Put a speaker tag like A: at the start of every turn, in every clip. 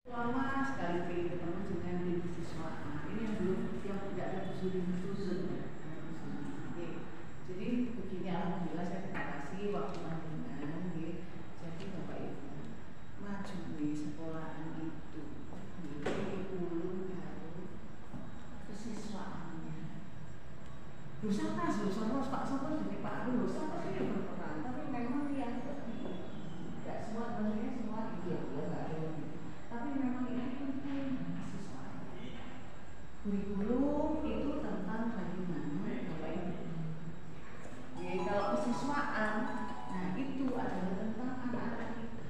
A: Lama sekali pergi ketemu dengan ibu siswa. Nah, ini yang belum yang tidak ada susun. Jadi begini, alhamdulillah saya terima kasih waktu panjenengan. Jadi Bapak Ibu maju di sekolahan itu, kurikulum baru kesiswaannya. Dosa mas, Pak Sopo jadi Pak dosa pasti yang berperan, tapi memang yang tidak semua, maksudnya semua iya nggak ada. Tapi memang ini penting mahasiswa. Kurikulum itu tentang bagaimana Bapak Ibu. Kalau kesiswaan, nah itu adalah tentang anak-anak kita.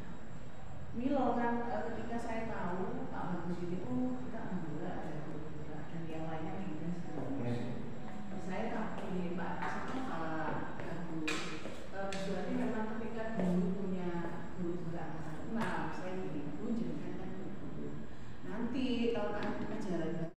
A: Milo kan ketika saya tahu Pak Bagus ini kita alhamdulillah ada beberapa dan yang lainnya juga sebenarnya. Saya tahu ini Pak Bagus. Berarti memang ketika dulu punya guru angkatan 6, saya ingin kunjungan nanti tahun ajaran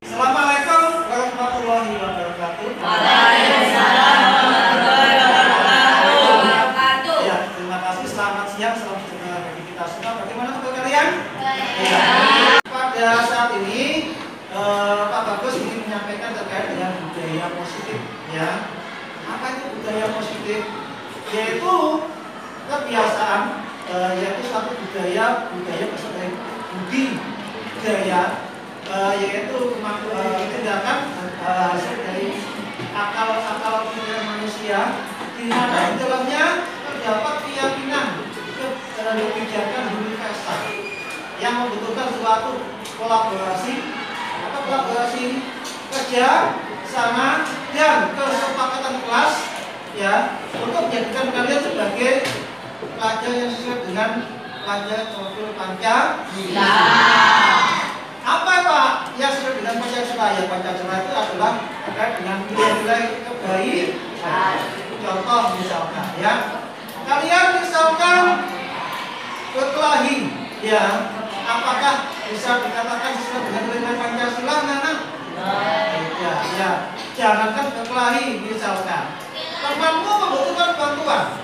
B: Assalamualaikum warahmatullahi wabarakatuh.
C: Waalaikumsalam warahmatullahi wabarakatuh.
B: Ya, terima kasih. Selamat siang, salam sejahtera bagi kita semua. Bagaimana kabar kalian? Ya. Pada saat ini Pak Bagus ingin menyampaikan terkait dengan budaya positif. Ya, apa itu budaya positif? Yaitu kebiasaan, yaitu suatu budaya beserta budi budaya. Yaitu tindakan hasil dari akal pikiran manusia di mana di dalamnya terdapat keyakinan kebijakan universal yang membutuhkan suatu kolaborasi kerja sama dan kesepakatan kelas ya untuk menjadikan kalian sebagai pelajar yang sesuai dengan pelajaran profil Pancasila. Apa Pak yang sesuai dengan Pancasila? Ya Pancasila itu adalah terkait dengan nilai-nilai kebaikan. Contoh misalkan ya, kalian misalkan berkelahi, ya, apakah bisa dikatakan sesuai dengan nilai Pancasila? Ya, jangankan berkelahi misalkan, temanmu membutuhkan bantuan,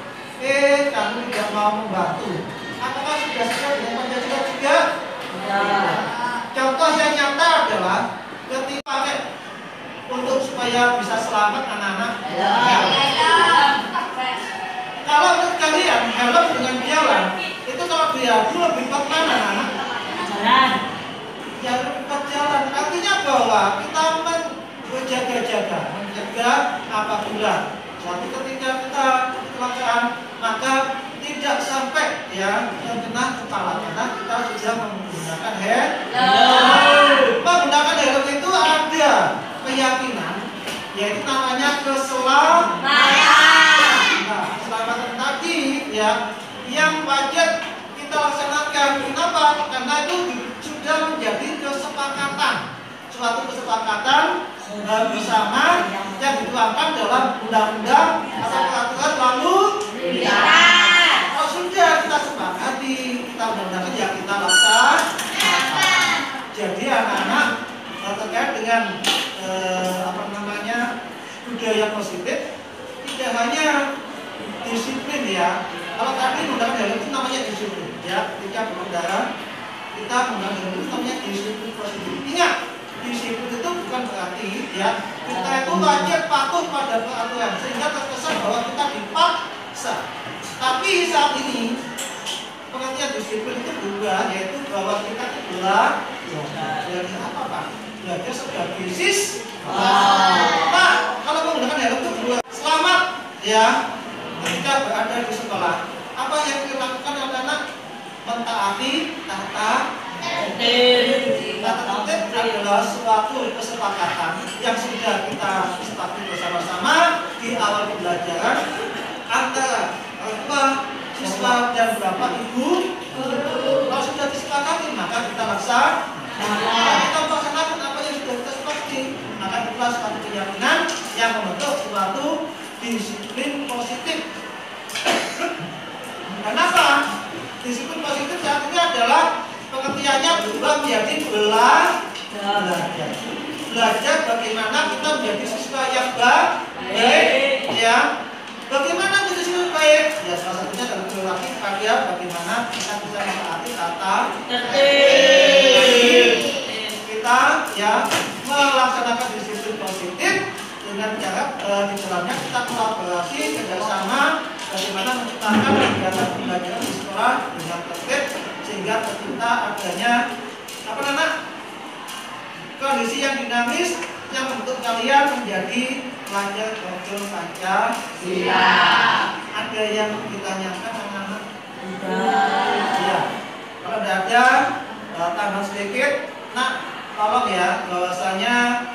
B: kamu tidak mau membantu, apakah sudah sesuai dengan Pancasila juga? Contoh yang nyata adalah ketika pakai untuk supaya bisa selamat anak-anak. Kalau menurut kalian helm dengan jalan itu kalau diadu lebih cepat mana anak? Jalan. Ya lebih cepat jalan. Artinya bahwa kita berjaga-jaga, mencegah apabila suatu ketika kita kecelakaan maka tidak sampai ya terkena kepala karena kita sudah menggunakan helm. Menggunakan helm itu ada keyakinan yaitu namanya keselamatan. Nah, keselamatan tadi ya yang wajib kita laksanakan. Kenapa? Karena itu sudah menjadi kesepakatan, suatu kesepakatan bersama yang dituangkan dalam undang-undang atau peraturan lalu lintas. Sudah kita sepakati, kita undang-undangkan ya kita laksanakan. Jadi anak-anak terkait dengan budaya positif tidak hanya disiplin ya. Kalau tadi menggunakan helm itu namanya disiplin ya. Ketika berkendara kita menggunakan helm itu namanya disiplin positif. Ingat, disiplin itu bukan berarti ya kita itu wajib patuh pada peraturan sehingga terkesan bahwa kita dipaksa. Tapi saat ini pengertian disiplin itu berubah, yaitu bahwa kita itu belajar apa Pak? Belajar sebagai Pak, kalau menggunakan helm itu berubah. Selamat ya ketika berada di sekolah. Apa yang dilakukan anak-anak? Mentaati tata tertib. Tata tertib adalah suatu kesepakatan yang sudah kita sepakati bersama-sama di awal pembelajaran antara siswa dan bapak ibu. Kalau sudah disepakati maka kita laksanakan. Kita laksanakan apa yang sudah kita sepakati, maka itulah suatu keyakinan yang membentuk suatu disiplin positif. Kenapa? Disiplin positif saat ini adalah pengertiannya berubah menjadi belajar. Belajar bagaimana kita menjadi siswa yang baik, ya. Bagaimana menjadi siswa yang baik? Ya salah satunya dalam perilaku pada bagaimana kita bisa menaati tata tertib. Kita ya melaksanakan disiplin positif dengan cara di dalamnya kita kolaborasi kerjasama bagaimana menciptakan kegiatan pembelajaran di sekolah dengan tertib sehingga tercipta adanya apa namanya kondisi yang dinamis yang membentuk kalian menjadi pelajar Bajul Pancasila. Ada yang ditanyakan anak-anak? Ya. Kalau tidak ada tambah sedikit. Nah, tolong ya bahwasanya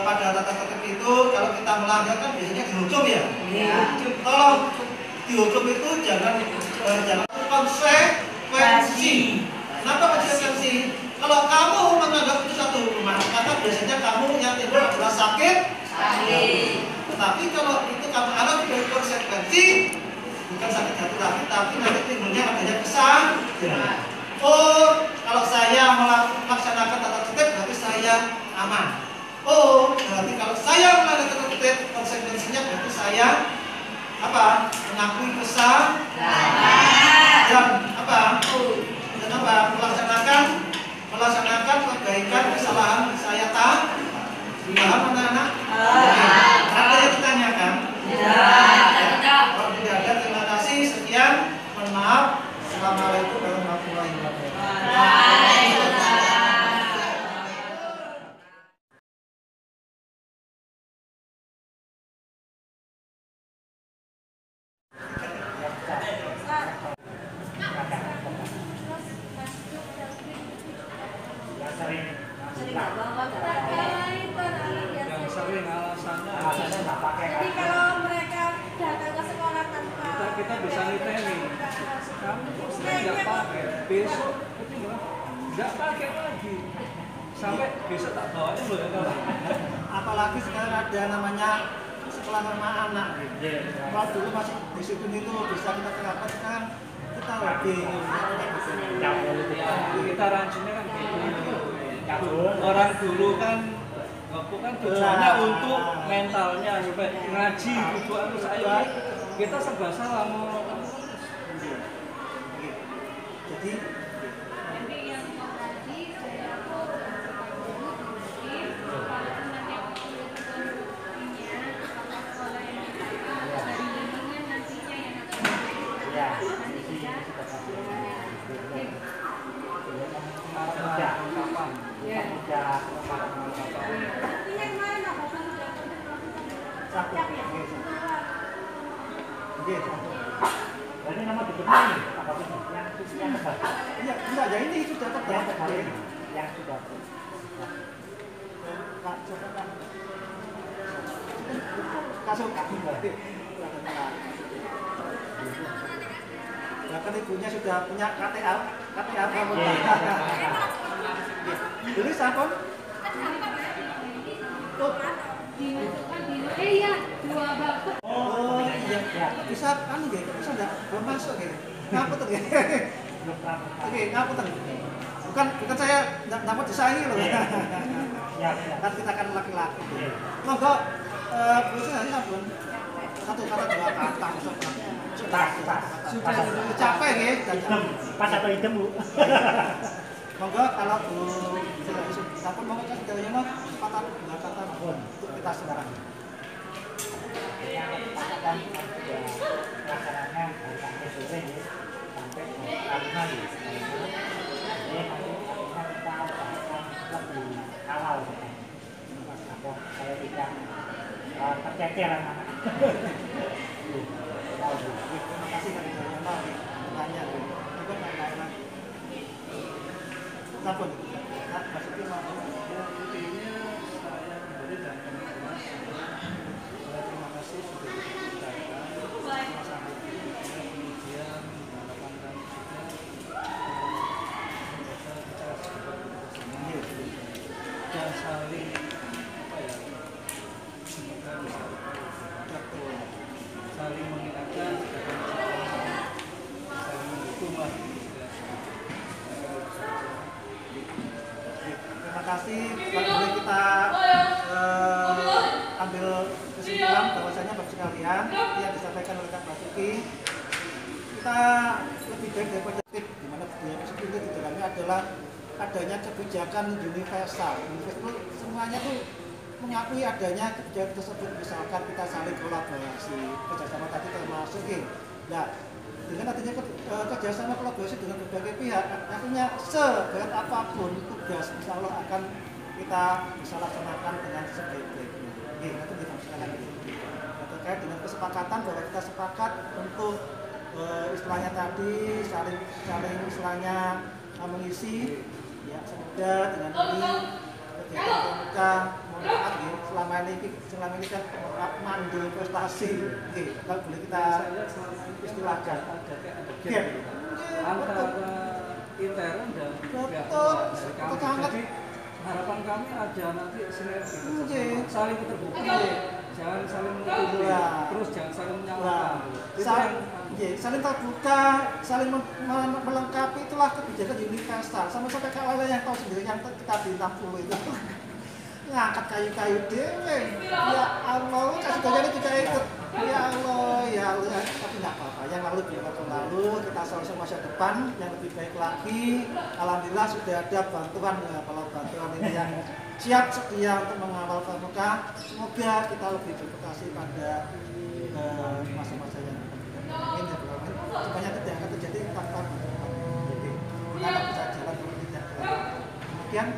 B: pada tata tertib itu kalau kita melanggar kan biasanya dihukum ya. Tolong dihukum itu jangan konsekuensi. Kenapa konsekuensi? Kalau kamu menganggap itu satu hukuman, maka biasanya kamu yang timbul adalah sakit. Tetapi kalau itu kamu anggap sebagai konsekuensi, bukan sakit hati lagi, tapi nanti timbulnya adanya kesalahan. Oh, kalau saya melaksanakan tata tertib berarti saya aman. Oh, berarti kalau saya melanggar tata tertib konsekuensinya berarti saya apa? Mengakui kesalahan dan apa? Dan apa? Melaksanakan kebaikan kesalahan saya paham anak-anak? Ada yang ditanyakan? Kalau tidak ada, terima kasih. Sekian. Mohon maaf. Assalamualaikum warahmatullahi wabarakatuh.
D: Jadi kalau mereka datang ke sekolah tanpa
E: kita bisa niteni, kamu nggak pakai, besok itu nggak pakai lagi, sampai besok tak bawain loh ya kalau.
B: Apalagi sekarang ada namanya sekolah ramah anak. Kalau dulu masih disiplin itu bisa kita terapkan, sekarang kita lebih
E: Kita rancunya kan gitu. Orang dulu kan waktu kan tujuannya untuk mentalnya supaya ngaji tujuan itu saya kita serba salah mau
B: jadi
F: Berarti nama dikenal nih, apa yang terbaik?
B: iya, enggak, ya ini sudah terbaik.
F: Yang sudah
B: Kak, coba Kak. Kasih Kak. Bahkan ibunya sudah punya KTA kamu. Ini sampun.
D: iya, 2 bangku.
B: Oh iya, bisa kan nggih, bisa enggak? Belum masuk nggih. Ngapunten nggih. Oke, ngapunten. Bukan saya enggak mau disaingi loh.
F: Ya,
B: Kan kita kan laki-laki. Monggo bisa nanti sampun. 1 kata 2 kata masuk.
F: pas.
B: Sudah capek nggih.
F: Pas atau idem, Bu?
B: Monggo kalau sampun monggo sedaya mah 2 kata untuk kita sekarang.
F: Yang kesepakatan sudah pelaksananya sampai sore ya, sampai hari hari. Jadi nanti kita akan lebih awal. Atau saya tidak tercecer anak-anak.
B: Terima kasih dari Bapak bertanya. Juga lain-lain. Sampun. Maksudnya mau
E: intinya saya kembali dan terima kasih sudah diceritakan masalah kemudian harapan kami juga dan saling apa ya semoga bisa saling mengingatkan saling mendukung lah.
B: kasih. Boleh kita ambil kesimpulan bahwasanya Bapak sekalian yang disampaikan oleh Kak Basuki, kita lebih baik daripada di mana budaya positif itu di dalamnya adalah adanya kebijakan universal. Universal semuanya tuh mengakui adanya kebijakan tersebut, misalkan kita saling kolaborasi, kerjasama tadi termasuk nah, dengan adanya kerjasama kolaborasi dengan berbagai pihak, artinya seberat apapun tugas insya Allah akan kita bisa laksanakan dengan sebaik-baiknya. Nanti kita sekalian terkait dengan kesepakatan bahwa kita sepakat untuk istilahnya tadi saling istilahnya mengisi ya, semoga dengan ini kegiatan kita mohon maaf selama ini kan mandul prestasi kalau boleh kita istilahkan
E: gap antara intern dan pihak luar dari kami. Jadi harapan kami ada nanti sinergi, saling terbuka, jangan saling menutupi, terus jangan saling menyalahkan. Saling terbuka, saling melengkapi, itulah kebijakan universal. Sampai Kak Lala yang tahu sendiri yang kita bintang 10 itu ngangkat kayu-kayu dewe. Ya Allah, kasih gajahnya kita ikut. Ya Allah, tapi nggak apa-apa. Yang lalu biar lalu, kita selalu masa depan yang lebih baik lagi. Alhamdulillah sudah ada bantuan ya, kalau bantuan ini yang siap sedia untuk mengawal pramuka. Semoga kita lebih bervokasi pada masa-masa yang amin ya Bu. Supaya tidak akan terjadi tanpa bantuan. Jadi kita akan bisa jalan seperti yang kemudian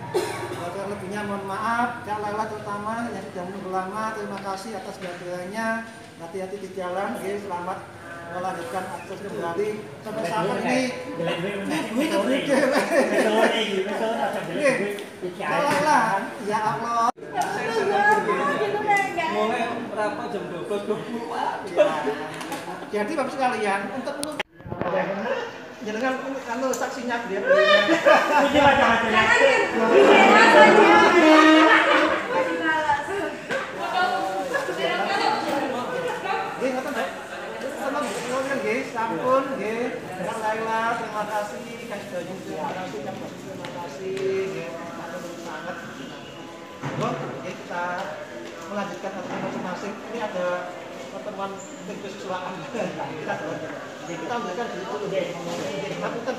E: kalau lebihnya mohon maaf, Kak Lala terutama yang sudah menunggu lama, terima kasih atas kehadirannya. Hati-hati di jalan, selamat melanjutkan akses kembali sama-sama ini. Kak Lala, ya Allah. Mulai rapat jam 12.20.
B: Jadi Bapak sekalian untuk jangan kalau saksinya dia. Sampun, Kak Laila, terima kasih, Kak Bayu, terima kasih, Kak Bayu, terima kasih, sangat. Kita melanjutkan aktivitas masing-masing. Ini ada pertemuan kekesuaan. Kita berikan dulu. Lakukan.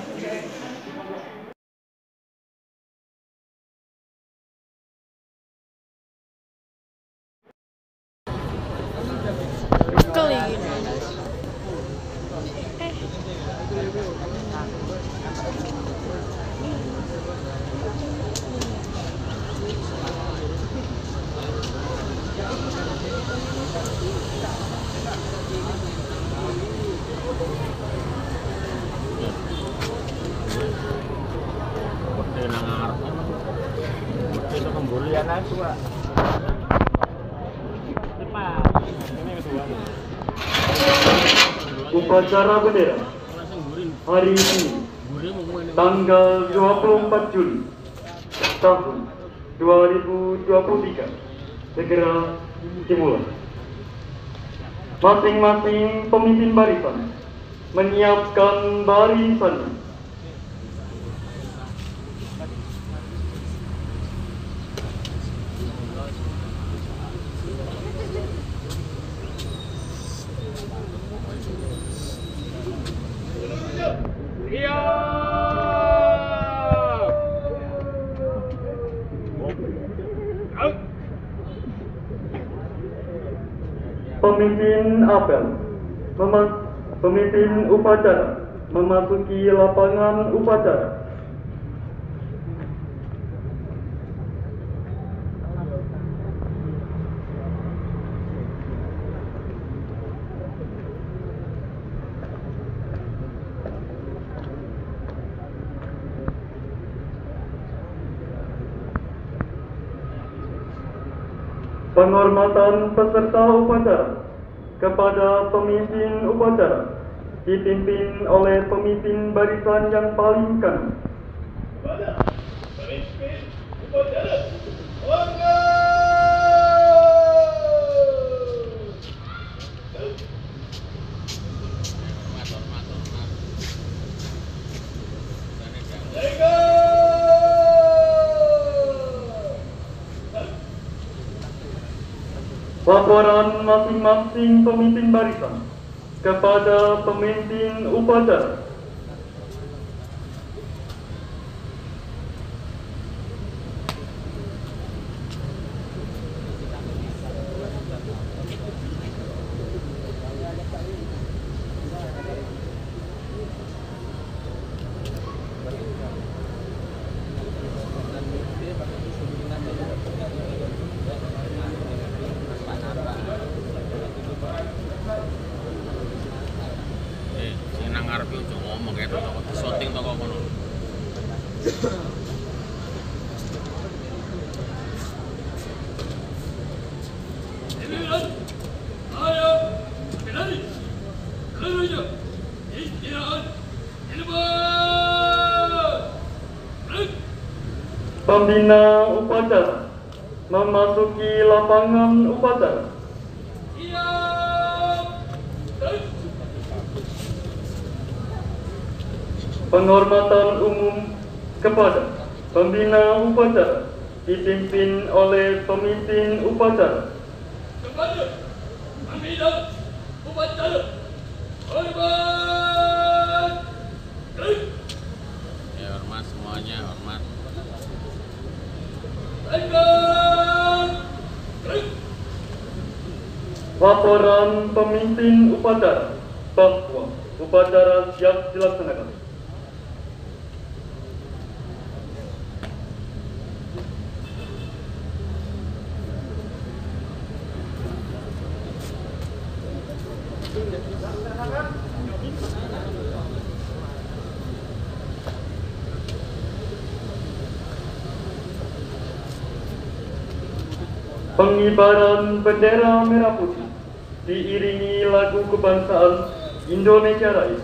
G: Upacara bendera hari ini tanggal 24 Juli tahun 2023 segera dimulai. Masing-masing pemimpin barisan menyiapkan barisannya. Pemimpin apel, pemimpin upacara memasuki lapangan upacara. Penghormatan peserta upacara kepada pemimpin upacara dipimpin oleh pemimpin barisan yang paling kanan. Pemimpin upacara, Laporan masing-masing pemimpin barisan kepada pemimpin upacara.
H: Sing nang ngarepe ojo ngomong kayak toko syuting toko kono.
G: Pembina upacara memasuki lapangan upacara. Penghormatan umum kepada pembina upacara dipimpin oleh pemimpin upacara.
I: Kepada pembina upacara, hormat.
H: Ya hormat semuanya, hormat.
G: Laporan pemimpin upacara bahwa upacara siap dilaksanakan. Pengibaran bendera merah putih diiringi lagu kebangsaan Indonesia Raya.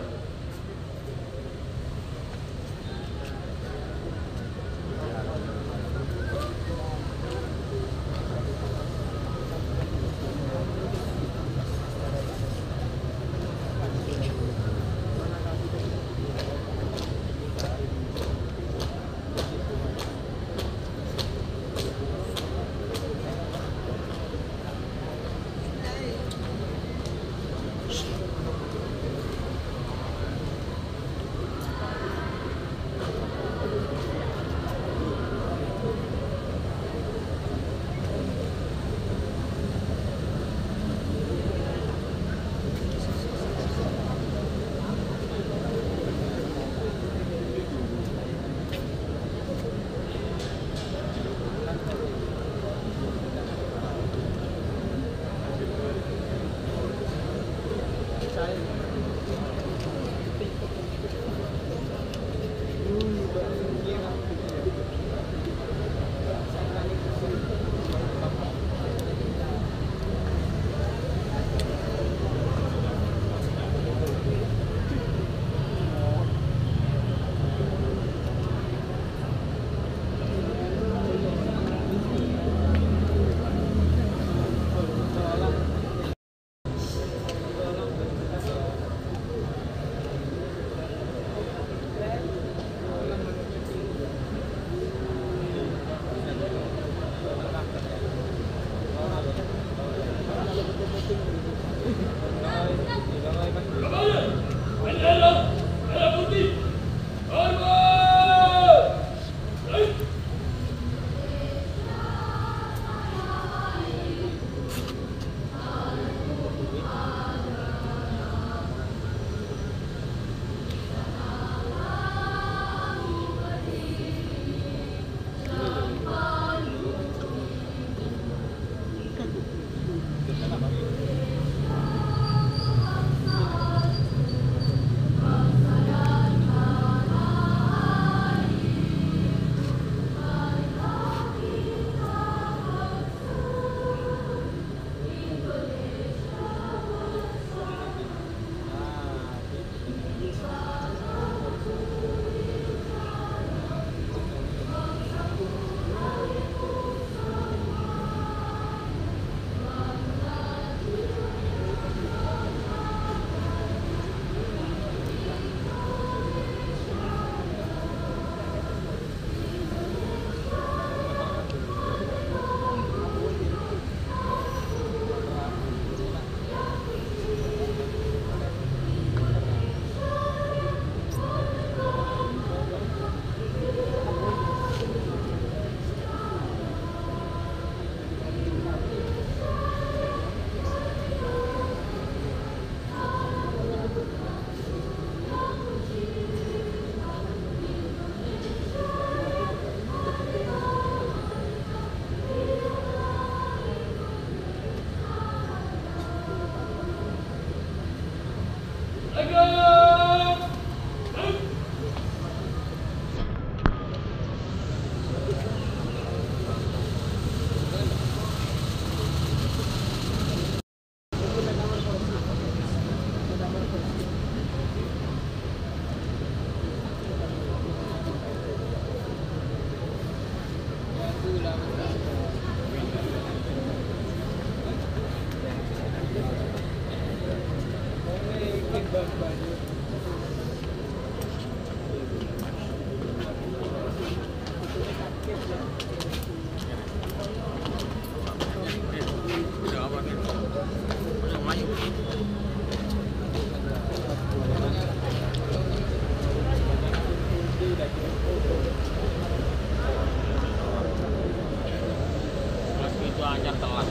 H: lancar telat.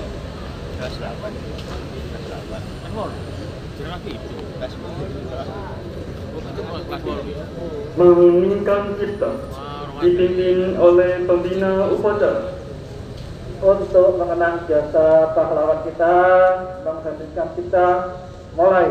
H: Kelas 8. Kan mau. Jangan lagi itu. Kelas 8.
G: Mengheningkan cipta dipimpin oleh pembina upacara.
E: Untuk mengenang jasa pahlawan kita, menghadirkan kita mulai.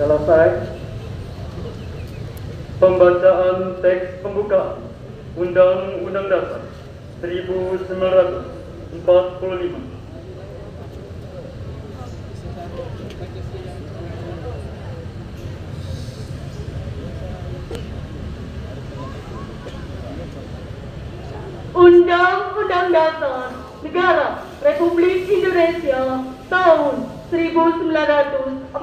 G: Selesai pembacaan teks pembukaan Undang-Undang Dasar 1945.
J: Undang-Undang Dasar Negara Republik Indonesia tahun 1945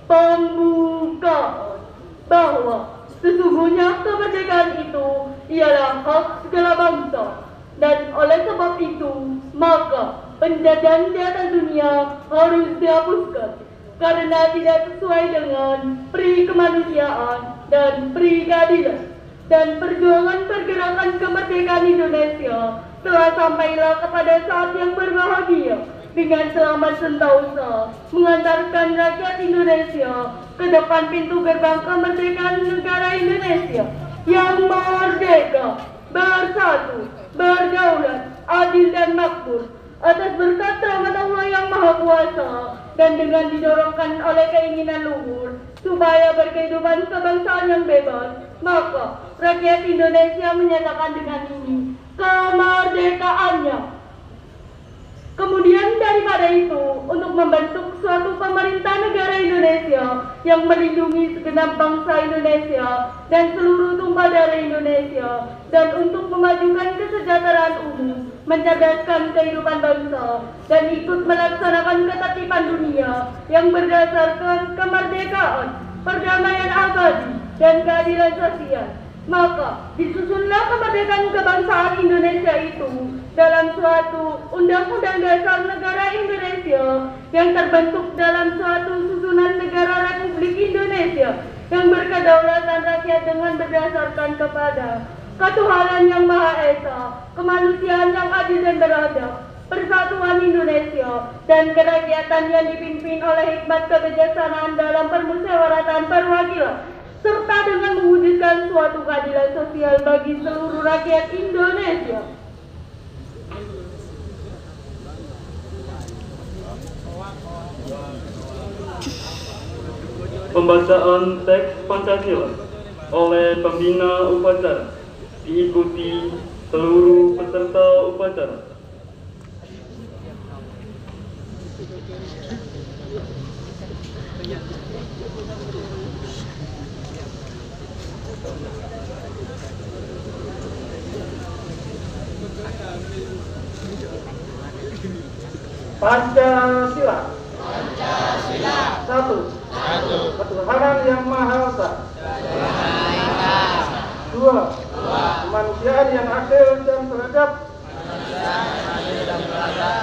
J: pembukaan bahwa sesungguhnya kemerdekaan itu ialah hak segala bangsa, dan oleh sebab itu maka penjajahan di atas dunia harus dihapuskan karena tidak sesuai dengan pri kemanusiaan dan pri keadilan. Dan perjuangan pergerakan kemerdekaan Indonesia telah sampailah kepada saat yang berbahagia dengan selamat sentosa mengantarkan rakyat Indonesia ke depan pintu gerbang kemerdekaan negara Indonesia yang merdeka, bersatu, berdaulat, adil dan makmur atas berkat rahmat Allah yang Maha Kuasa, dan dengan didorongkan oleh keinginan luhur supaya berkehidupan kebangsaan yang bebas, maka rakyat Indonesia menyatakan dengan ini kemerdekaannya. Kemudian daripada itu, untuk membentuk suatu pemerintah negara Indonesia yang melindungi segenap bangsa Indonesia dan seluruh tumpah darah Indonesia, dan untuk memajukan kesejahteraan umum, mencerdaskan kehidupan bangsa, dan ikut melaksanakan ketertiban dunia yang berdasarkan kemerdekaan, perdamaian abadi, dan keadilan sosial. Maka disusunlah kemerdekaan kebangsaan Indonesia itu dalam suatu Undang-Undang Dasar Negara Indonesia yang terbentuk dalam suatu susunan negara Republik Indonesia yang berkedaulatan rakyat dengan berdasarkan kepada ketuhanan yang Maha Esa, kemanusiaan yang adil dan beradab, persatuan Indonesia, dan kerakyatan yang dipimpin oleh hikmat kebijaksanaan dalam permusyawaratan perwakilan, serta dengan mewujudkan suatu keadilan sosial bagi seluruh rakyat Indonesia.
G: Pembacaan teks Pancasila oleh pembina upacara diikuti seluruh peserta upacara.
E: Pancasila. Satu. Ketuhanan yang Maha Esa. Dua. Kemanusiaan yang adil dan beradab.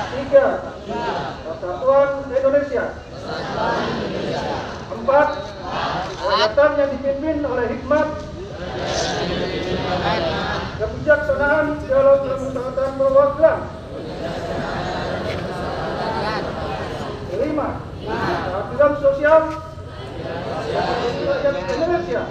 E: Tiga. Persatuan Indonesia. Empat.
B: Jabatan yang dipimpin oleh hikmat, kebijaksanaan dalam pemusatan perwakilan. 5. Keadilan sosial rakyat Indonesia.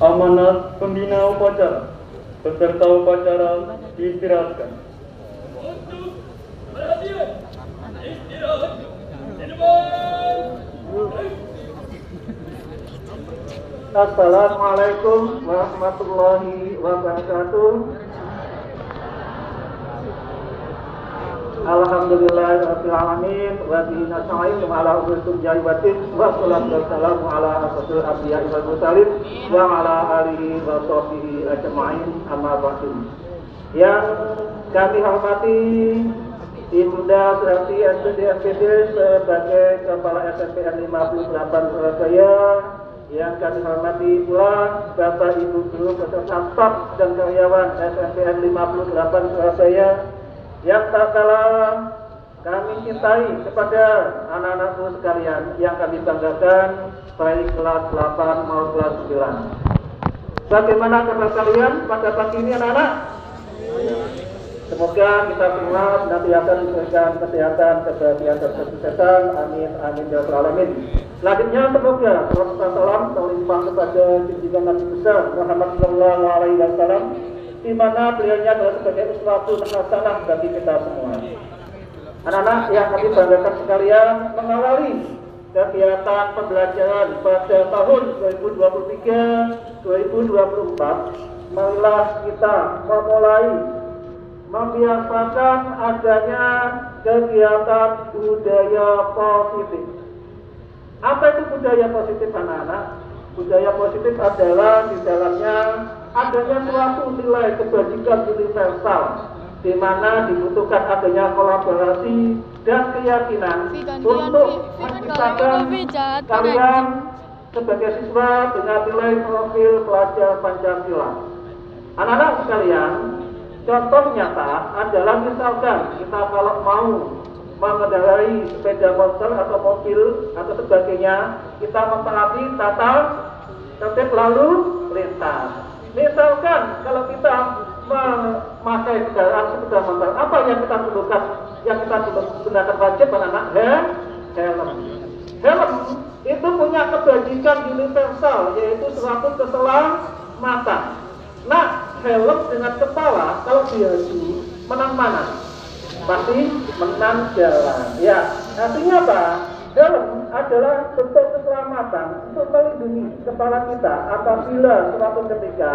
G: Amanat pembina upacara peserta upacara diistirahatkan.
I: Untuk perhatian, istirahat di depan.
B: Assalamualaikum warahmatullahi wabarakatuh. Alhamdulillahirabbil alamin wa bihi nasta'in ala umuri dunya waddin wa salatu wassalamu ala asyrofil anbiya'i wal mursalin wa ala alihi wa sahbihi ajma'in amma ba'du. Yang kami hormati Ibunda Surati SPD sebagai Kepala SMPN 58 Surabaya. Yang kami hormati pula Bapak Ibu Guru beserta staf dan karyawan SMPN 58 Surabaya. Yang tak kalah kami cintai kepada anak-anakku sekalian yang kami banggakan baik kelas 8 maupun kelas 9. Bagaimana kabar kalian pada pagi ini anak-anak? Semoga kita semua senantiasa diberikan kesehatan, kebahagiaan dan kesuksesan. Amin, amin ya rabbal alamin. Selanjutnya semoga salam terlimpah kepada junjungan Nabi besar Muhammad sallallahu alaihi wasallam, di mana beliaunya adalah sebagai uswatun hasanah bagi kita semua. Anak-anak yang kami banggakan sekalian, mengawali kegiatan pembelajaran pada tahun 2023-2024, marilah kita memulai membiasakan adanya kegiatan budaya positif. Apa itu budaya positif anak-anak? Budaya positif adalah di dalamnya adanya suatu nilai kebajikan universal, di mana dibutuhkan adanya kolaborasi dan keyakinan untuk menciptakan kalian sebagai siswa dengan nilai profil pelajar Pancasila. Anak-anak sekalian, contoh nyata adalah misalkan kita kalau mau mengendarai sepeda motor atau mobil atau sebagainya, kita mentaati tata tertib lalu lintas. Misalkan kalau kita memakai kendaraan sepeda motor, apa yang kita perlukan? Yang kita gunakan wajib anak-anak, helm. Helm itu punya kebajikan universal, yaitu suatu keselamatan. Nah, helm dengan kepala kalau diadu menang mana? Pasti menang jalan. Ya, artinya apa? Helm adalah bentuk keselamatan untuk melindungi kepala kita apabila suatu ketika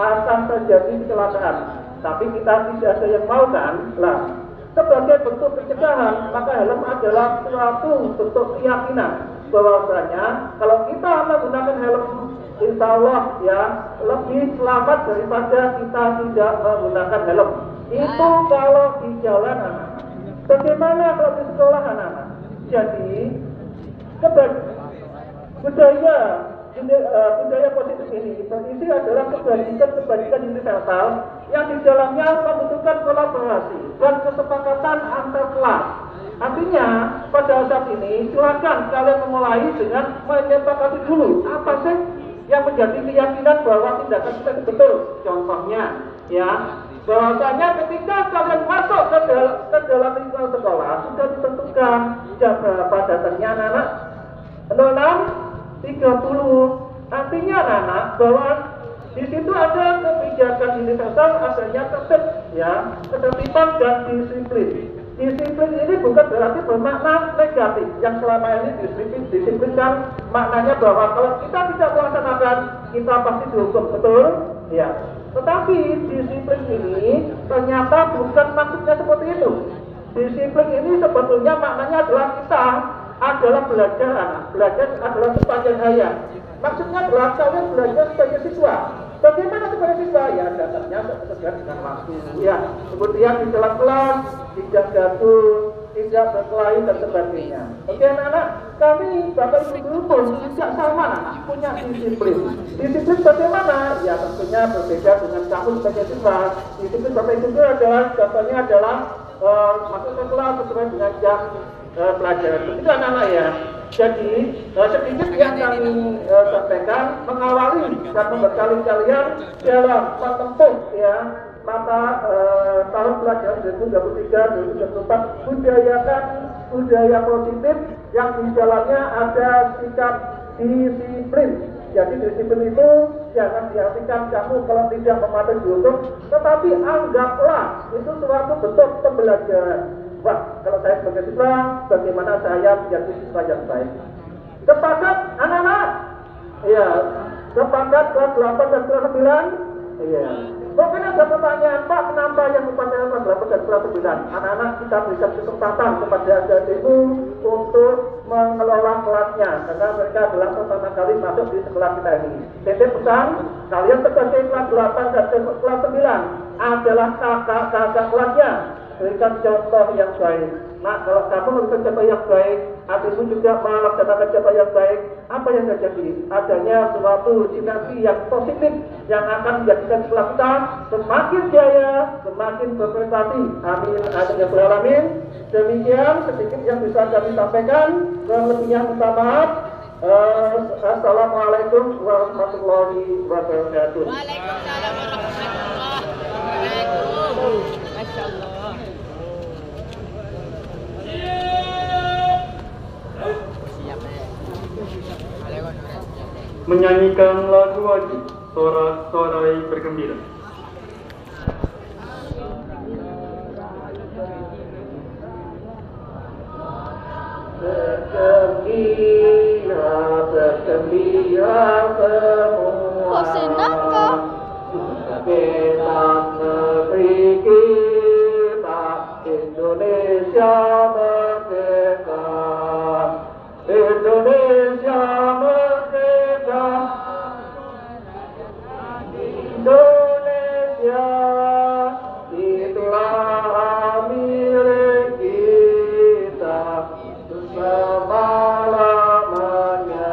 B: akan terjadi kecelakaan. Tapi kita tidak ada yang mau kan? Lah, sebagai bentuk pencegahan, maka helm adalah suatu bentuk keyakinan bahwasanya kalau kita menggunakan helm, insya Allah ya lebih selamat daripada kita tidak menggunakan helm. Itu kalau di jalan anak. Bagaimana kalau di sekolah anak-anak? Jadi budaya positif ini berisi adalah kebajikan universal yang di dalamnya membutuhkan kolaborasi dan kesepakatan antar kelas. Artinya pada saat ini silakan kalian memulai dengan menyepakati dulu apa sih yang menjadi keyakinan bahwa tindakan kita itu betul. Contohnya ya, bahwasanya ketika kalian masuk ke dalam lingkungan sekolah sudah ditentukan jam berapa datangnya anak-anak 06.30. Artinya anak-anak bahwa di situ ada kebijakan universal, adanya tertib ya, ketertiban dan disiplin. Disiplin ini bukan berarti bermakna negatif. Yang selama ini disiplin kan maknanya bahwa kalau kita tidak melaksanakan kita pasti dihukum, betul? Ya. Tetapi disiplin ini ternyata bukan maksudnya seperti itu. Disiplin ini sebetulnya maknanya adalah kita adalah belajar anak. Belajar adalah sepanjang hayat. Maksudnya adalah kalian belajar sebagai siswa. Bagaimana sebagai siswa? Ya datangnya sesuai dengan waktu. Ya, kemudian di dalam kelas tidak gaduh, tidak berkelahi dan sebagainya. Oke anak-anak, kami Bapak Ibu guru pun sejak sama anak punya disiplin. Disiplin bagaimana? Ya tentunya berbeda dengan kamu sebagai siswa. Disiplin Bapak Ibu guru adalah contohnya adalah masuk ke kelas sesuai dengan jam pelajaran. Itu anak-anak ya. Jadi sedikit yang kami sampaikan mengawali dan membekali kalian dalam menempuh ya mata tahun pelajaran 2023-2024 budaya positif yang di dalamnya ada sikap disiplin. Jadi disiplin itu jangan diartikan kamu kalau tidak mematuhi hukum, tetapi anggaplah itu suatu bentuk pembelajaran. Wah, kalau saya sebagai siswa, bagaimana saya menjadi siswa yang baik? Sepakat anak-anak? Iya. Sepakat kelas 8 dan kelas 9? Iya. Mungkin ada pertanyaan, Pak, kenapa yang upacara kelas 8 dan kelas 9? Anak-anak kita berikan kesempatan kepada adik-adikmu untuk mengelola kelasnya, karena mereka adalah pertama kali masuk di sekolah kita ini. Titip pesan, kalian sebagai kelas 8 dan kelas 9 adalah kakak-kakak kelasnya. Berikan contoh yang baik. Nah, kalau kamu memberikan contoh yang baik, adikmu juga melaksanakan contoh yang baik, apa yang terjadi? Adanya suatu sinergi yang positif yang akan menjadikan sekolah kita semakin jaya, semakin berprestasi. Amin. Amin ya rabbal alamin. Demikian sedikit yang bisa kami sampaikan. Kurang lebihnya minta maaf. Assalamualaikum warahmatullahi wabarakatuh.
C: Waalaikumsalam warahmatullahi wabarakatuh. Masyaallah.
G: Menyanyikan lagu wajib, sorak-sorai bergembira.
B: Bergembira semua. Kita negeri kita Indonesia merdeka. Indonesia merdeka. Indonesia itulah milik kita selama-lamanya.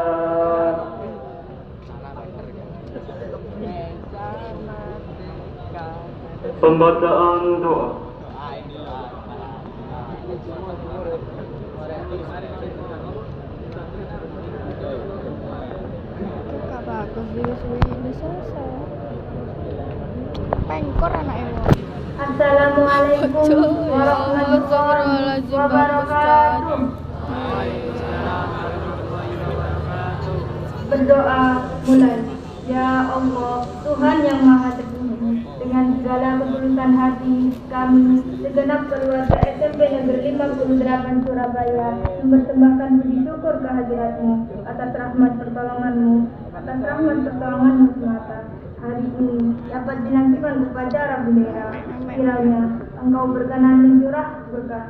G: Pembacaan doa.
D: Bagus juga sudah selesai. Pengkor anak ewo.
J: Assalamualaikum warahmatullahi wabarakatuh. Berdoa mulai. Ya Allah, Tuhan yang Maha Tertinggi, dengan segala ketulusan hati kami, segenap keluarga SMP Negeri 58 Surabaya, mempersembahkan puji syukur kehadirat-Mu atas rahmat pertolongan-Mu, semata. Hari ini dapat dilangsungkan upacara bendera. Kiranya Engkau berkenan mencurah berkah,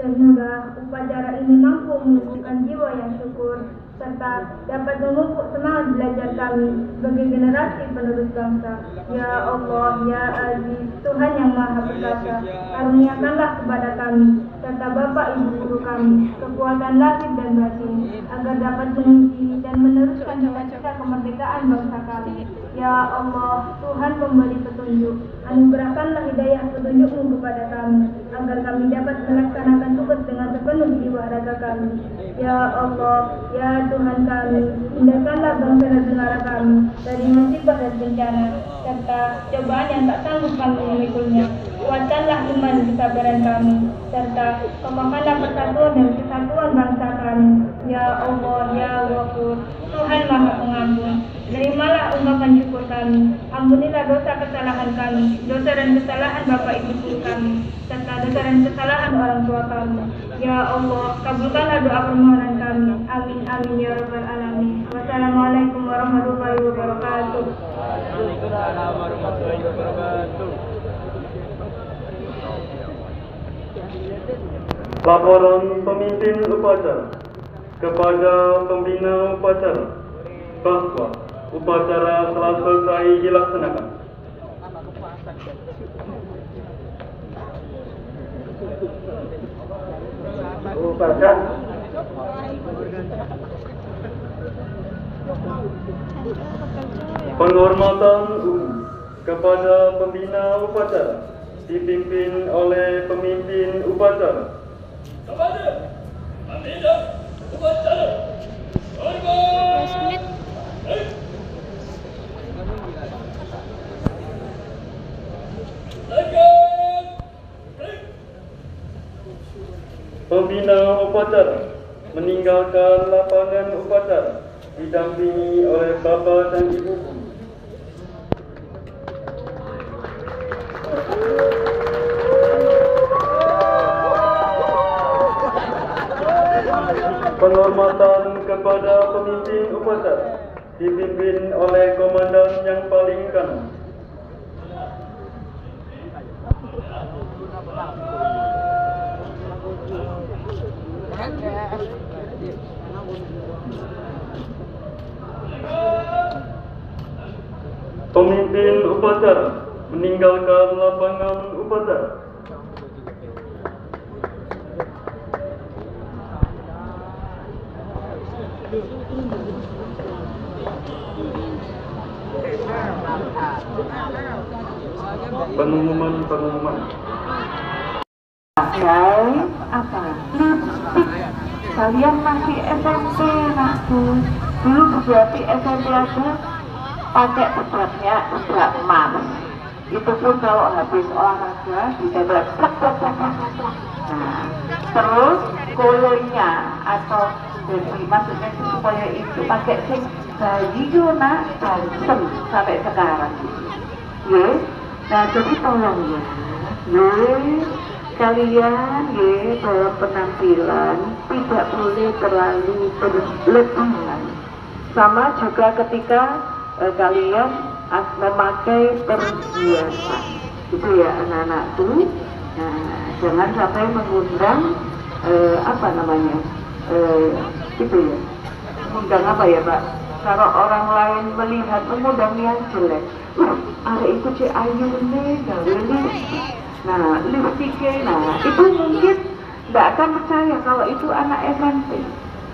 J: sehingga upacara ini mampu menumbuhkan jiwa yang syukur serta dapat memupuk semangat belajar kami sebagai generasi penerus bangsa. Ya Allah, Ya Aziz, Tuhan yang Maha Perkasa, karuniakanlah kepada kami serta Bapak Ibu guru kami kekuatan lahir dan batin agar dapat menguji dan meneruskan cita-cita kemerdekaan bangsa kami. Ya Allah, Tuhan pemberi petunjuk, anugerahkanlah hidayah petunjuk-Mu kepada kami agar kami dapat melaksanakan tugas dengan sepenuh jiwa raga kami. Ya Allah, Ya Tuhan kami, hindarkanlah bangsa dan negara kami dari musibah dan bencana serta cobaan yang tak sanggup kami memikulnya. Kuatkanlah iman dan kesabaran kami serta kokohkanlah persatuan dan kesatuan bangsa kami. Ya Allah, Ya Ghafur, Tuhan Maha Pengampun, terimalah ungkapan syukur kami. Ampunilah dosa kesalahan kami, dosa dan kesalahan Bapak Ibu guru kami, serta dosa dan kesalahan orang tua kami. Ya Allah, kabulkanlah doa permohonan kami. Amin amin ya rabbal alamin. Wassalamualaikum warahmatullahi wabarakatuh.
H: Waalaikumsalam warahmatullahi wabarakatuh.
G: Laporan pemimpin upacara kepada pembina upacara bahwa upacara telah selesai dilaksanakan. dibubarkan. Penghormatan kepada pembina upacara dipimpin oleh pemimpin upacara.
I: Kepada pembina upacara, hormat.
G: Pembina upacara meninggalkan lapangan upacara didampingi oleh Bapak dan Ibu. Penghormatan kepada pemimpin upacara dipimpin oleh komandan yang paling kanan. Pemimpin upacara meninggalkan lapangan upacara. Pengumuman.
J: Guys, apa? Lipstick. Kalian masih SMP, nakku. Dulu berarti SMP aja pakai sebabnya sebab emas. Itu pun kalau habis olahraga ditembak. Nah, terus koyonya atau jadi maksudnya supaya itu pakai sing bayi nak balsem sampai sekarang. Yes. Nah, jadi tolong ya. Yes. Kalian dalam penampilan tidak boleh terlalu berlebihan. Sama juga ketika kalian memakai perhiasan, itu ya anak-anakku. Nah, jangan sampai mengundang gitu ya. Mengundang apa ya Pak? Kalau orang lain melihat mengundang yang jelek, ada itu cek ayu nih, gawe lipstik. Nah, lipstiknya, itu mungkin tidak akan percaya kalau itu anak SMP.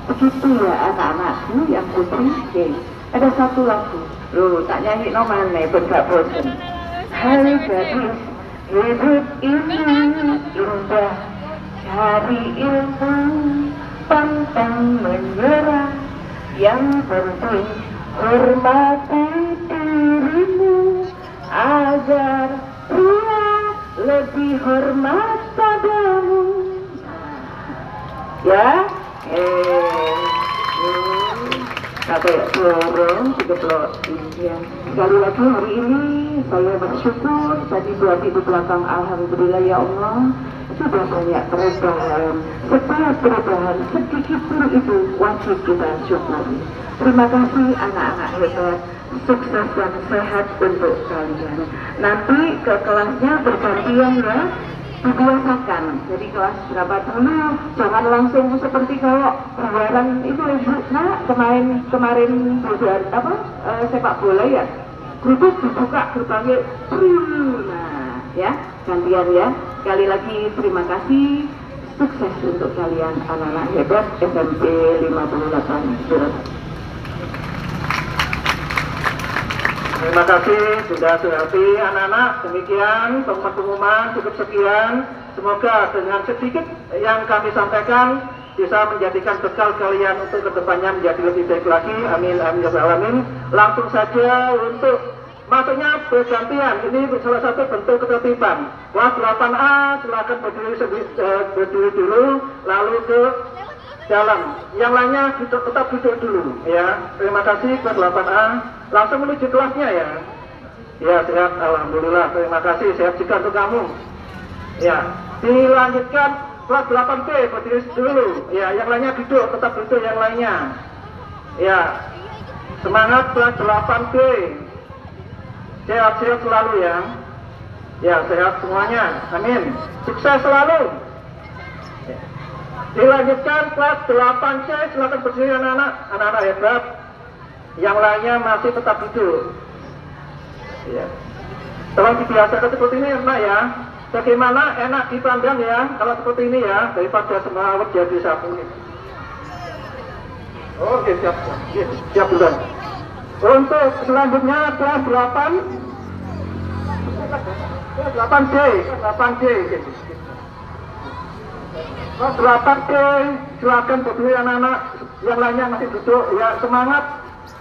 J: Begitu ya anak-anakku yang putri. Ada satu lagu, loh tak nyanyi nomor nih, gak bosan. Hai gadis, hidup ini indah, cari ilmu, pantang menyerah. Yang penting hormati dirimu, agar dia lebih hormat padamu. Ya, kayak dorong ya. Sekali lagi hari ini saya bersyukur tadi berarti di belakang, alhamdulillah ya Allah sudah banyak perubahan. Setiap perubahan sedikit pun itu wajib kita syukuri. Terima kasih anak-anak hebat, sukses dan sehat untuk kalian. Nanti ke kelasnya bergantian ya, dibiasakan. Jadi kelas berapa dulu, jangan langsung seperti kalau buaran itu ibu. Nah kemarin buaran sepak bola ya, grup dibuka gerbangnya. Nah ya, gantian ya. Sekali lagi terima kasih, sukses untuk kalian anak-anak hebat SMP 58 Surat.
B: Terima kasih sudah hati anak-anak. Demikian pengumuman cukup sekian. Semoga dengan sedikit yang kami sampaikan bisa menjadikan bekal kalian untuk kedepannya menjadi lebih baik lagi. Amin amin ya rabbal alamin. Langsung saja untuk masuknya bergantian. Ini salah satu bentuk ketertiban. Kelas 8A silakan berdiri dulu, lalu ke jalan. Yang lainnya tetap duduk dulu ya. Terima kasih kelas 8A. Langsung menuju kelasnya ya. Ya sehat, alhamdulillah. Terima kasih, sehat juga untuk kamu. Ya, dilanjutkan kelas 8B berdiri dulu. Ya, yang lainnya duduk, tetap duduk yang lainnya. Ya, semangat kelas 8B. Sehat-sehat selalu ya. Ya, sehat semuanya. Amin. Sukses selalu. Dilanjutkan kelas 8C, silakan berdiri anak-anak hebat. Yang lainnya masih tetap duduk. Ya. Tolong dibiasakan seperti ini, Mbak ya.
K: Bagaimana enak dipandang ya, kalau seperti ini ya, daripada semawut jadi sapu ini. Oke, siap bulan. Untuk selanjutnya kelas 8 8C. Kelas 8C, silakan berdiri anak-anak yang lainnya masih duduk ya, semangat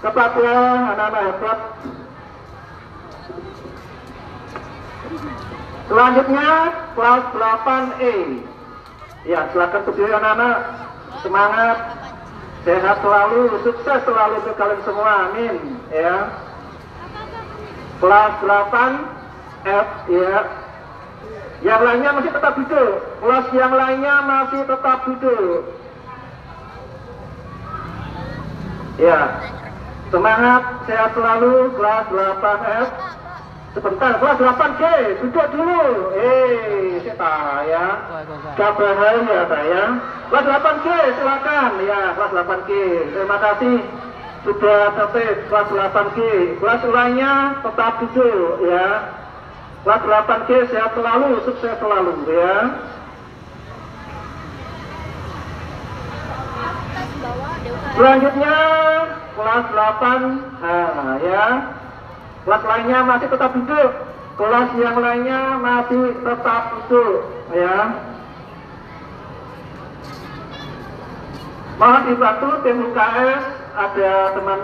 K: kepada anak-anak hebat. Selanjutnya kelas 8E. Ya, silakan berdiri anak-anak, semangat, sehat selalu, sukses selalu untuk kalian semua, amin ya. Kelas 8F ya. Yang lainnya masih tetap duduk. Kelas yang lainnya masih tetap duduk. Ya. Semangat, sehat selalu, kelas 8F. Sebentar, kelas 8G, duduk dulu. Seta ya. Gak bahaya saya. Kelas 8G, silakan ya, kelas 8G. Terima kasih sudah tertib kelas 8G. Kelas lainnya tetap duduk ya. Kelas 8G sehat selalu, sukses selalu ya. Selanjutnya kelas 8H ya. Kelas lainnya masih tetap duduk. Kelas yang lainnya masih tetap duduk ya. Mohon dibantu tim UKS, ada teman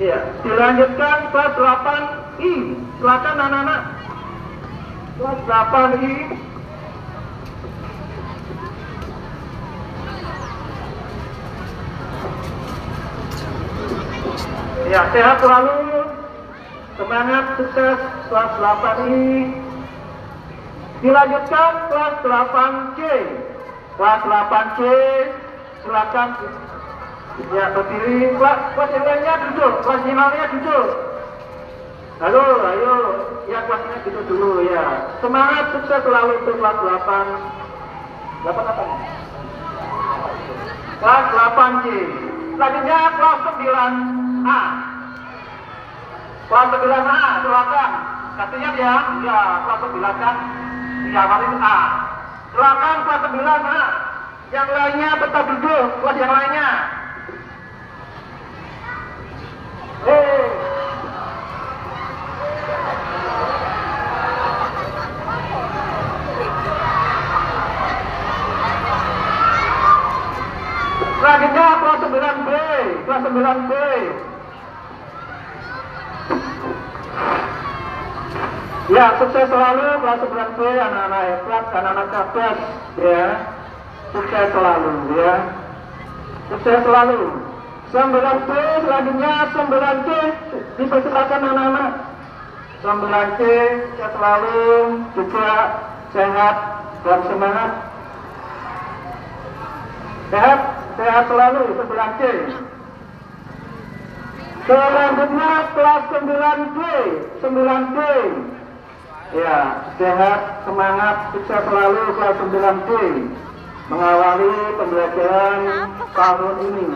K: ya. Dilanjutkan kelas 8I. Silakan anak-anak. Kelas 8I. Ya, sehat selalu. Semangat, sukses kelas 8I. Dilanjutkan kelas 8C. Kelas 8C, silakan ya berdiri. Kelas yang lainnya duduk. Kelas yang lainnya duduk. Halo, ayo, ya kelasnya duduk dulu ya. Semangat, sukses selalu untuk kelas 8. 8 apa? Kelas 8C. Selanjutnya kelas 9A. Kelas 9A, silakan. Katanya ya, kelas 9 kan diawali A. Silakan kelas 9A. Yang lainnya tetap duduk, kelas yang lainnya. Selanjutnya kelas 9B. Kelas 9B. Ya, sukses selalu kelas 9B, anak-anak hebat, anak-anak cerdas ya. Sukses selalu ya. Sukses selalu. 9B, selanjutnya 9C. Dipersilakan anak-anak. 9C, sukses selalu, juga sehat dan semangat. Sehat selalu, 9C. Selanjutnya kelas 9D. 9D. Ya, sehat, semangat, sukses selalu kelas 9D. Mengawali pembelajaran tahun ini.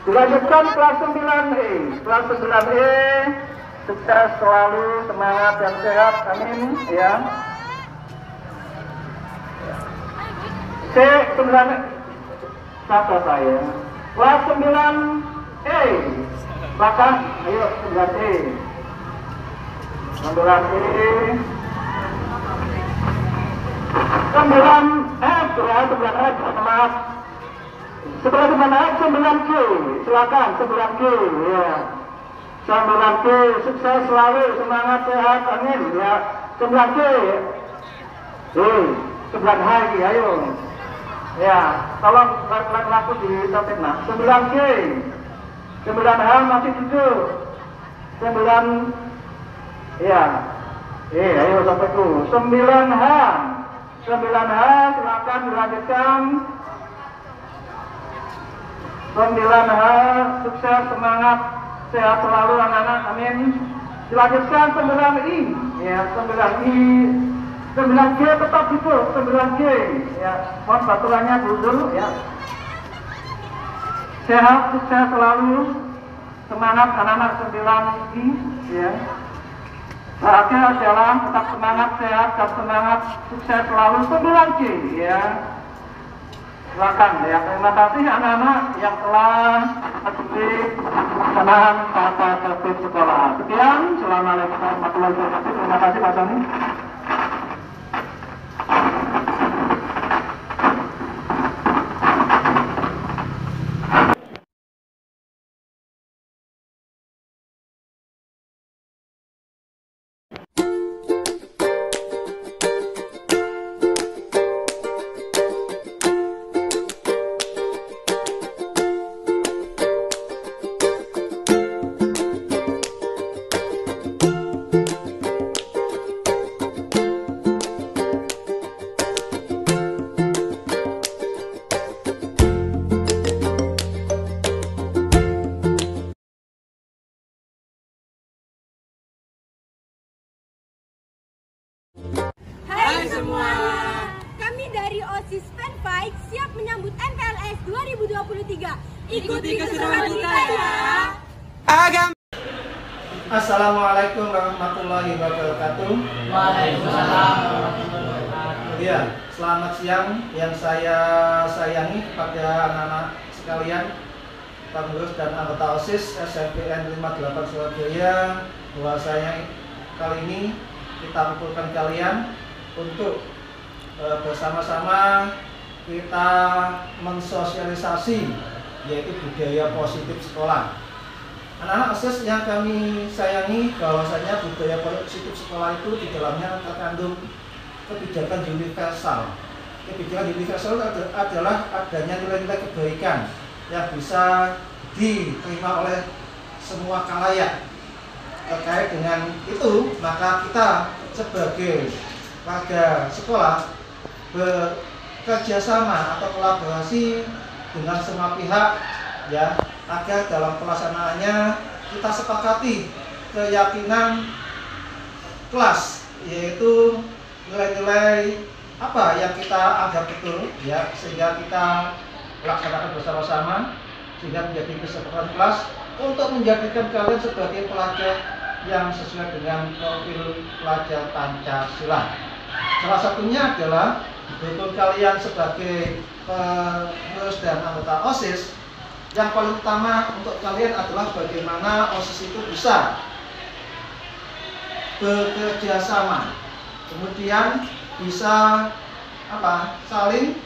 K: Dilanjutkan kelas 9E. Kelas 9E, sukses selalu, semangat dan sehat, amin ya. C9 kata saya. Kelas 9E. Bahkan, ayo 9E. 9E. 9F ya, 9F, maaf. Setelah 9F, 9G. Silakan 9G ya. 9G, sukses selalu, semangat, sehat, amin ya. 9G. 9H lagi, ayo. Ya, tolong laku di topik nah. 9G. 9H masih duduk. 9 ya. Ayo sampai tuh. 9H. 9H silakan dilanjutkan. 9H sukses, semangat, sehat selalu anak-anak, amin. Dilanjutkan 9I. Ya, 9I. 9G tetap duduk, 9G ya, mohon baturannya dulu ya. Sehat, sukses selalu, semangat anak-anak 9I ya. Terakhir adalah tetap semangat, sehat, dan semangat sukses selalu 9C ya. Silakan ya. Terima kasih anak-anak yang telah peduli dengan tata tertib sekolah. Sekian, Assalamualaikum warahmatullahi wabarakatuh. Terima kasih Pak Soni.
D: Hai semua, kami dari OSIS Fanfight siap menyambut MPLS 2023. Ikuti keseruan kita ya.
B: Assalamualaikum warahmatullahi wabarakatuh.
C: Waalaikumsalam warahmatullahi wabarakatuh.
B: Ya, selamat siang yang saya sayangi kepada anak-anak sekalian, pengurus dan anggota OSIS SMPN 58 Surabaya. Bahwasanya kali ini kita kumpulkan kalian untuk bersama-sama kita mensosialisasi yaitu budaya positif sekolah. Anak-anak OSIS yang kami sayangi, bahwasanya budaya positif sekolah itu di dalamnya terkandung kebijakan universal. Kebijakan universal adalah adanya nilai-nilai kebaikan yang bisa diterima oleh semua khalayak. Terkait dengan itu, maka kita sebagai warga sekolah bekerja sama atau kolaborasi dengan semua pihak ya, agar dalam pelaksanaannya kita sepakati keyakinan kelas, yaitu nilai-nilai apa yang kita anggap betul ya, sehingga kita laksanakan bersama-sama sehingga menjadi kesepakatan kelas untuk menjadikan kalian sebagai pelajar yang sesuai dengan profil pelajar Pancasila. Salah satunya adalah betul kalian sebagai pengurus dan anggota OSIS. Yang paling utama untuk kalian adalah bagaimana OSIS itu bisa bekerja sama, kemudian bisa saling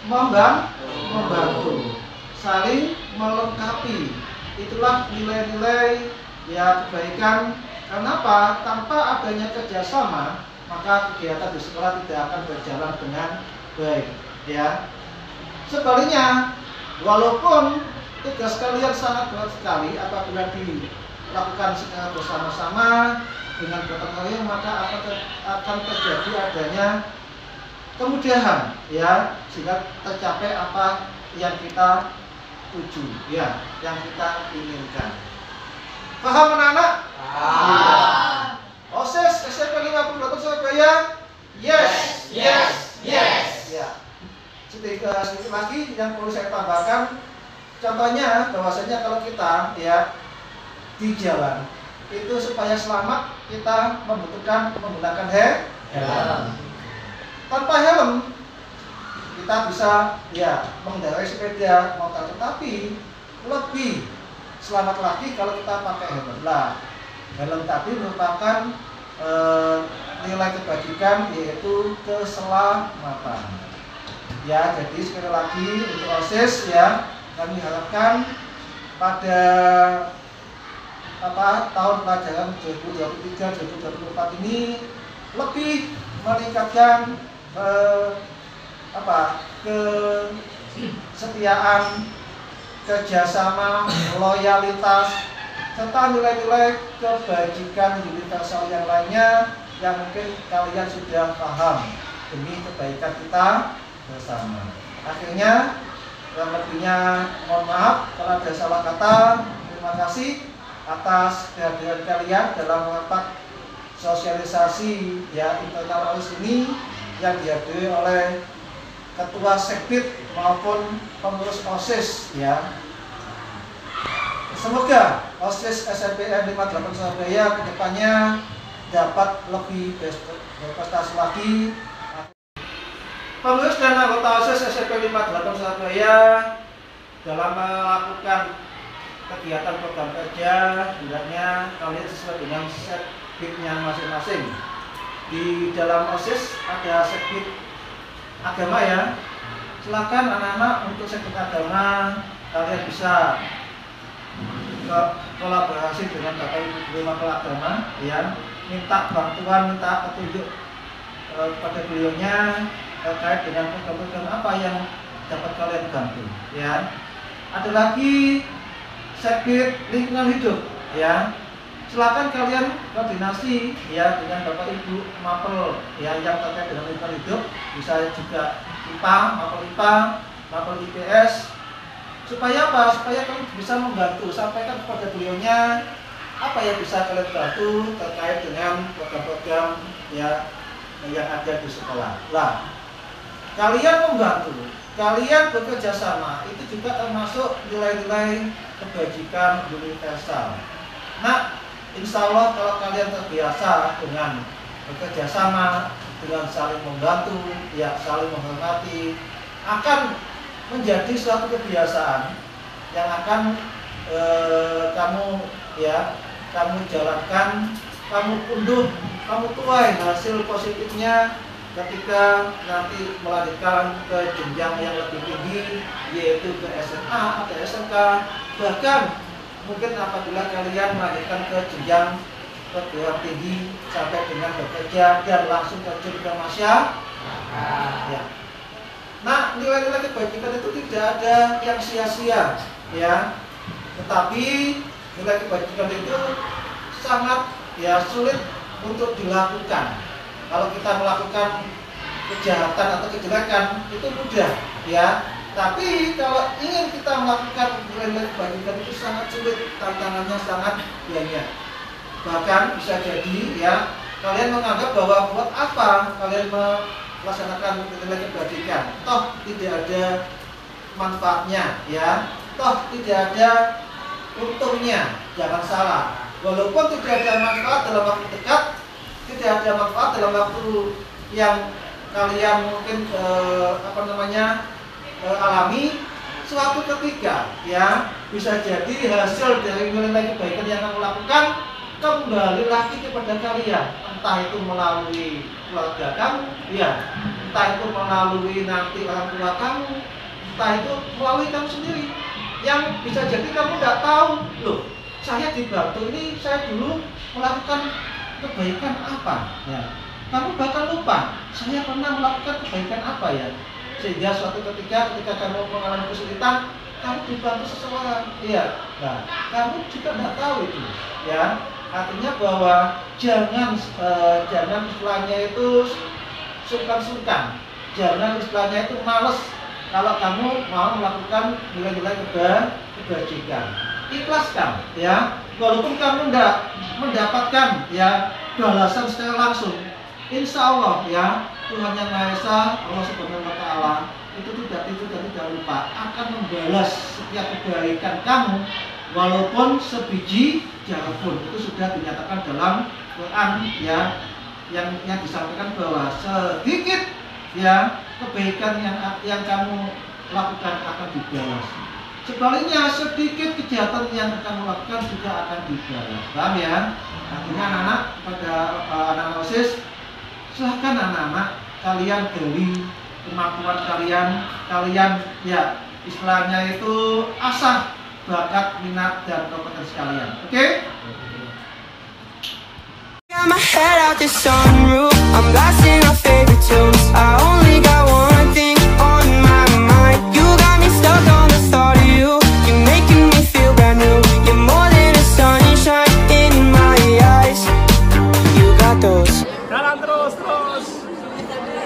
B: membantu, saling melengkapi. Itulah nilai-nilai ya kebaikan. Kenapa? Tanpa adanya kerjasama, maka kegiatan di sekolah tidak akan berjalan dengan baik ya. Sebaliknya, walaupun tugas kalian sangat berat sekali, apabila dilakukan secara bersama-sama dengan gotong royong, maka akan terjadi adanya kemudahan ya, sehingga tercapai apa yang kita tuju ya, yang kita inginkan. Paham anak-anak? OSIS SMP 58 Surabaya? Yes, yes, yes. Ya. Sedikit lagi yang perlu saya tambahkan, contohnya bahwasanya kalau kita ya di jalan itu supaya selamat kita membutuhkan menggunakan helm. Tanpa helm kita bisa ya mengendarai sepeda motor, tetapi lebih selamat lagi kalau kita pakai helm. Lah, helm tadi merupakan nilai kebajikan, yaitu keselamatan. Ya, jadi sekali lagi untuk OSIS ya, kami harapkan pada tahun pelajaran 2023-2024 ini lebih meningkatkan kesetiaan, kerjasama, loyalitas, serta nilai-nilai kebajikan universal yang lainnya yang mungkin kalian sudah paham demi kebaikan kita bersama. Akhirnya, yang lebihnya mohon maaf kalau ada salah kata. Terima kasih atas kehadiran kalian dalam rapat sosialisasi ya internal OSIS ini yang dihadiri oleh Ketua Sekbid maupun pengurus OSIS ya. Semoga OSIS SMPN 58 Surabaya kedepannya dapat lebih berprestasi lagi. Pengurus dan anggota OSIS SMP 58 Surabaya dalam melakukan kegiatan program kerja, hendaknya kalian sesuai dengan setbitnya masing-masing. Di dalam OSIS ada setbit agama ya. Silakan anak-anak untuk setbit agama kalian bisa kolaborasi dengan Bapak Ibu Guru Mapel Agama ya, minta bantuan, minta petunjuk pada beliaunya terkait dengan program-program apa yang dapat kalian bantu ya. Ada lagi setbit lingkungan hidup ya. Silakan kalian koordinasi ya dengan Bapak Ibu Mapel ya yang terkait dengan lingkungan hidup, bisa juga IPA, Mapel IPA, Mapel IPS. Supaya apa? Supaya kalian bisa membantu, sampaikan kepada beliaunya apa yang bisa kalian bantu terkait dengan program-program ya yang ada di sekolah. Lah, kalian membantu, kalian bekerja sama, itu juga termasuk nilai-nilai kebajikan universal. Nah, insya Allah kalau kalian terbiasa dengan bekerja sama, dengan saling membantu, ya saling menghormati, akan menjadi suatu kebiasaan yang akan kamu jalankan, kamu unduh, kamu tuai hasil positifnya ketika nanti melanjutkan ke jenjang yang lebih tinggi, yaitu ke SMA atau SMK, bahkan mungkin apabila kalian melanjutkan ke jenjang perguruan tinggi sampai dengan bekerja dan langsung terjun ke masyarakat ya. Nah, nilai-nilai kebajikan itu tidak ada yang sia-sia ya, tetapi nilai kebajikan itu sangat ya sulit untuk dilakukan. Kalau kita melakukan kejahatan atau kejelekan itu mudah ya, tapi kalau ingin kita melakukan nilai-nilai kebajikan itu sangat sulit, tantangannya sangat banyak. Bahkan bisa jadi ya kalian menganggap bahwa buat apa kalian melaksanakan nilai kebajikan, toh tidak ada manfaatnya ya, toh tidak ada untungnya. Jangan salah, walaupun tidak ada manfaat dalam waktu dekat, tidak ada manfaat dalam waktu yang kalian mungkin alami, suatu ketika ya bisa jadi hasil dari nilai kebaikan yang kamu lakukan kembali lagi kepada kalian, entah itu melalui keluarga kamu ya, entah itu melalui nanti orang tua kamu, entah itu melalui kamu sendiri, yang bisa jadi kamu tidak tahu, loh saya dibantu ini, saya dulu melakukan kebaikan apa ya, kamu bakal lupa saya pernah melakukan kebaikan apa ya, sehingga suatu ketika kamu mengalami kesulitan, kamu dibantu seseorang ya, nah kamu juga tidak tahu itu ya. Artinya bahwa jangan istilahnya itu sungkan-sungkan, jangan istilahnya itu males kalau kamu mau melakukan nilai-nilai kebajikan. Ikhlaskan ya, walaupun kamu tidak mendapatkan ya balasan secara langsung, insya Allah ya Tuhan Yang Maha Esa, Allah Subhanahu Wa Taala itu tidak lupa akan membalas setiap kebaikan kamu, walaupun sebiji jarapun. Itu sudah dinyatakan dalam Quran ya, yang disampaikan bahwa sedikit ya kebaikan yang kamu lakukan akan dibalas. Sebaliknya sedikit kejahatan yang kamu lakukan juga akan dibalas. Paham ya? Artinya anak-anak pada anak-anak OSIS, silahkan anak-anak kalian gali kemampuan kalian ya istilahnya itu asah bakat, minat, dan kompetensi kalian. Oke?
L: Got my head out the sunroof, I'm blasting our favorite tunes. I only got one thing on my mind. You got me stuck on the thought of you. You're making me feel brand new. You're more than a sunshine in my eyes. You got those.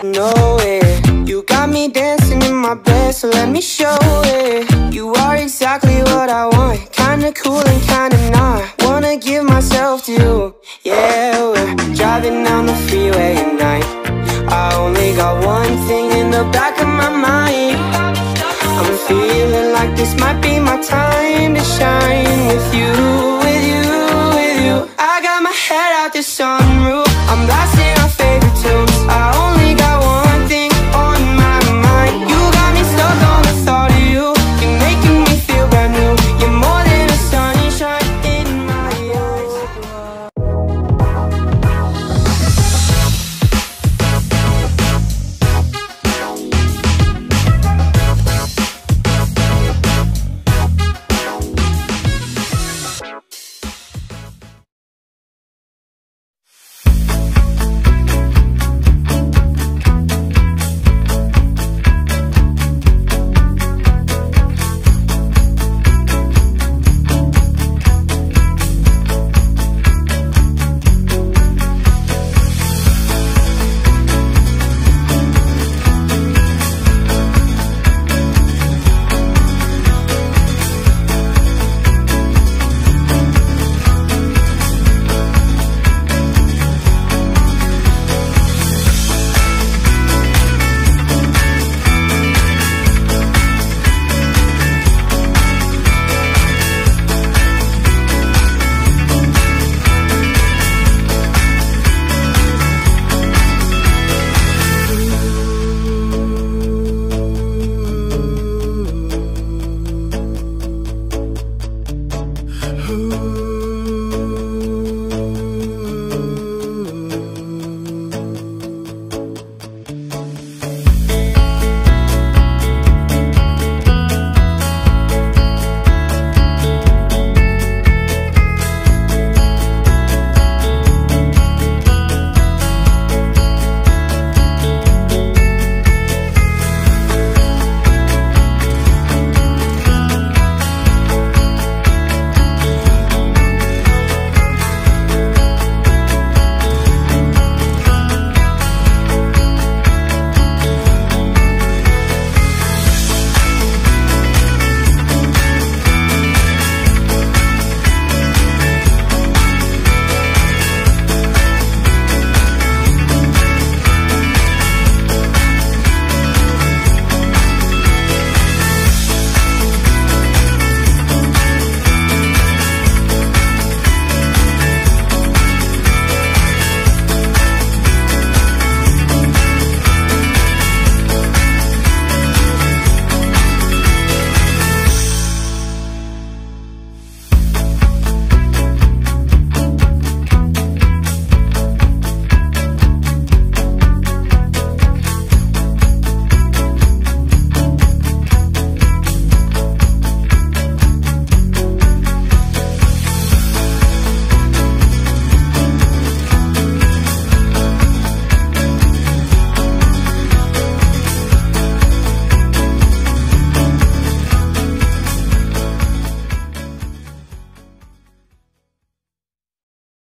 L: No way. You got me dancing in my bed, so let me show it. You are exactly what I want, kinda cool and kinda not. Wanna give myself to you, yeah. We're driving down the freeway at night. I only got one thing in the back of my mind. I'm feeling like this might be